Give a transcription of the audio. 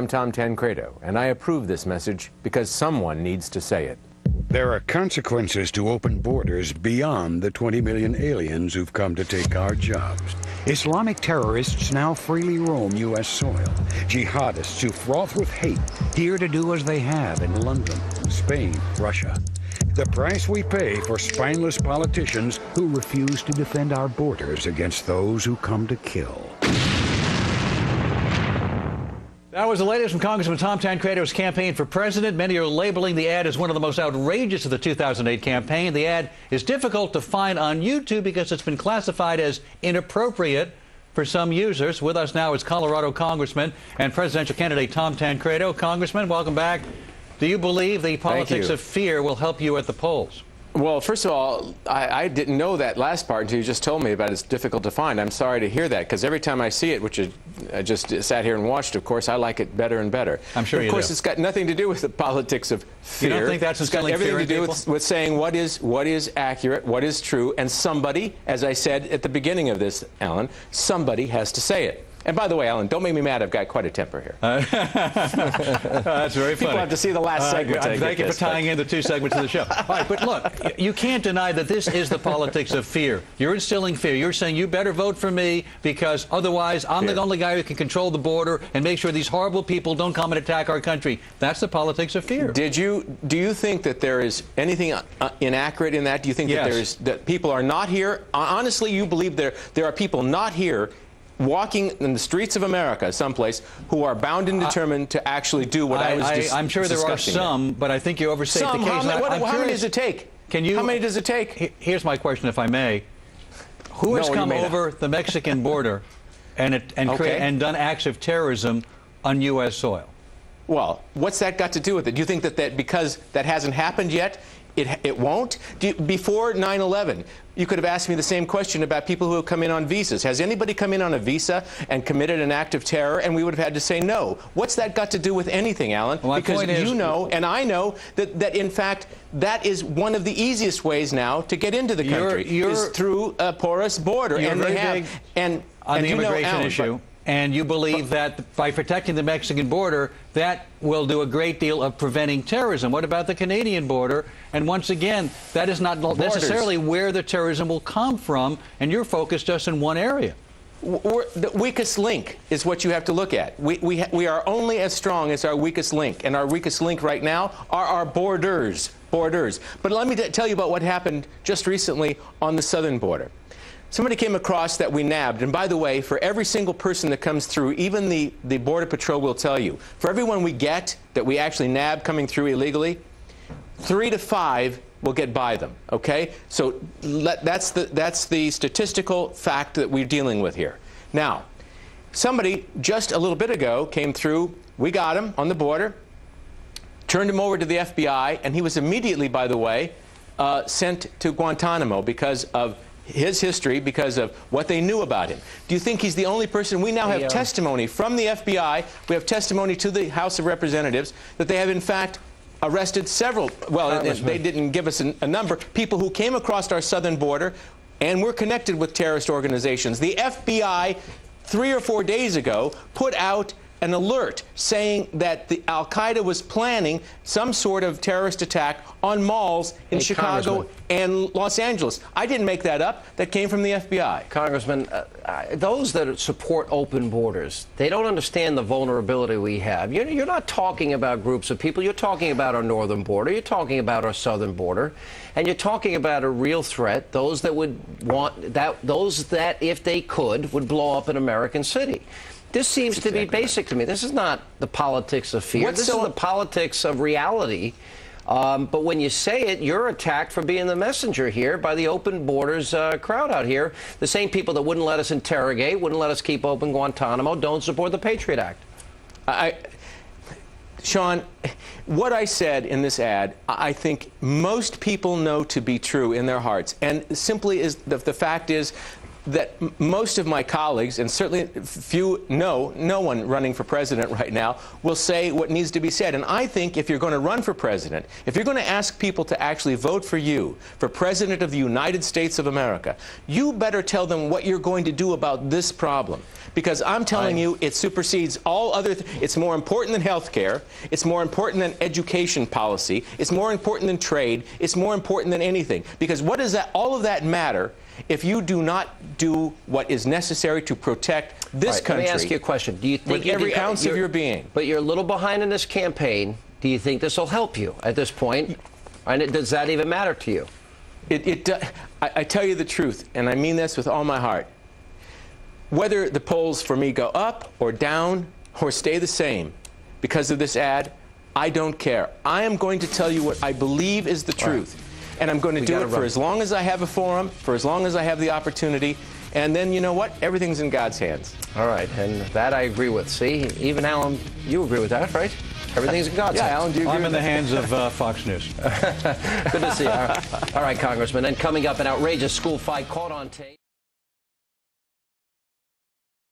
I'm Tom Tancredo, and I approve this message because someone needs to say it. There are consequences to open borders beyond the 20 million aliens who've come to take our jobs. Islamic terrorists now freely roam U.S. soil. Jihadists who froth with hate, here to do as they have in London, Spain, Russia. The price we pay for spineless politicians who refuse to defend our borders against those who come to kill. That was the latest from Congressman Tom Tancredo's campaign for president. Many are labeling the ad as one of the most outrageous of the 2008 campaign. The ad is difficult to find on YouTube because it's been classified as inappropriate for some users. With us now is Colorado Congressman and presidential candidate Tom Tancredo. Congressman, welcome back. Do you believe the politics of fear will help you at the polls? Well, first of all, I didn't know that last part until you just told me about it's difficult to find. I'm sorry to hear that, because every time I see it, which I just sat here and watched, of course, I like it better and better. I'm sure you do. Of course, it's got nothing to do with the politics of fear. You don't think that's instilling fear in people? It's got everything to do with saying what is accurate, what is true, and somebody, as I said at the beginning of this, Alan, somebody has to say it. And by the way, Alan, don't make me mad. I've got quite a temper here. That's very funny. People have to see the last segment. Thank you for tying in the two segments of the show. All right, but look, you can't deny that this is the politics of fear. You're instilling fear. You're saying you better vote for me because otherwise I'm the only guy who can control the border and make sure these horrible people don't come and attack our country. That's the politics of fear. Do you think that there is anything inaccurate in that? Do you think that people are not here? Honestly, you believe there are people not here walking in the streets of America someplace who are bound and determined to actually do what I was just I'm sure there are some, but I think you overstate the case. How many does it take? How many does it take? Here's my question, if I may. Who has come over the Mexican border and done acts of terrorism on U.S. soil? Well, what's that got to do with it? Do you think that because that hasn't happened yet, it won't? Before 9/11, you could have asked me the same question about people who have come in on visas. Has anybody come in on a visa and committed an act of terror? And we would have had to say no. What's that got to do with anything, Alan? Well, because you know, and I know, that in fact, that is one of the easiest ways now to get into the country, is through a porous border. And they have, on the immigration issue. And you believe that by protecting the Mexican border, that will do a great deal of preventing terrorism. What about the Canadian border? And once again, that is not necessarily where the terrorism will come from, and you're focused just in one area. The weakest link is what you have to look at. We are only as strong as our weakest link, and our weakest link right now are our borders. But let me tell you about what happened just recently on the southern border. Somebody came across that we nabbed, and by the way, for every single person that comes through, even the Border Patrol will tell you, for everyone we get that we actually nab coming through illegally, 3 to 5 will get by them, okay? So that's the statistical fact that we're dealing with here. Now, somebody just a little bit ago came through, we got him on the border, turned him over to the FBI, and he was immediately, by the way, sent to Guantanamo because of his history, because of what they knew about him. Do you think he's the only person? We now have testimony from the FBI. We have testimony to the House of Representatives that they have, in fact, arrested several, well, they didn't give us a number, people who came across our southern border and were connected with terrorist organizations. The FBI, 3 or 4 days ago, put out an alert saying that the Al-Qaeda was planning some sort of terrorist attack on malls in Chicago and Los Angeles. I didn't make that up. That came from the FBI. Congressman, those that support open borders, they don't understand the vulnerability we have. You're not talking about groups of people. You're talking about our northern border. You're talking about our southern border. And you're talking about a real threat, those that would want that, those that, if they could, would blow up an American city. This seems to be basic to me. This is not the politics of fear. This is the politics of reality. But when you say it, you're attacked for being the messenger here by the open borders crowd out here. The same people that wouldn't let us interrogate, wouldn't let us keep open Guantanamo, don't support the Patriot Act. Sean, what I said in this ad, I think most people know to be true in their hearts. And simply is the fact is, most of my colleagues, and certainly no one running for president right now, will say what needs to be said. And I think if you're going to run for president, if you're going to ask people to actually vote for you, for president of the United States of America, you better tell them what you're going to do about this problem. Because I'm telling you, it supersedes all other it's more important than health care. It's more important than education policy. It's more important than trade. It's more important than anything. Because what does all of that matter if you do not do what is necessary to protect this country? Let me ask you a question. Do you think with every ounce of your being? But you're a little behind in this campaign. Do you think this will help you at this point? And does that even matter to you? I tell you the truth, and I mean this with all my heart. Whether the polls for me go up or down or stay the same because of this ad, I don't care. I am going to tell you what I believe is the truth. And I'm going to do it for as long as I have a forum, for as long as I have the opportunity. And then, you know what? Everything's in God's hands. All right. And that I agree with. See, even Alan, you agree with that, right? Everything's in God's hands. Yeah, Alan, do you agree I'm in with the hands of Fox News. Good to see you. All right, Congressman. And coming up, an outrageous school fight caught on tape.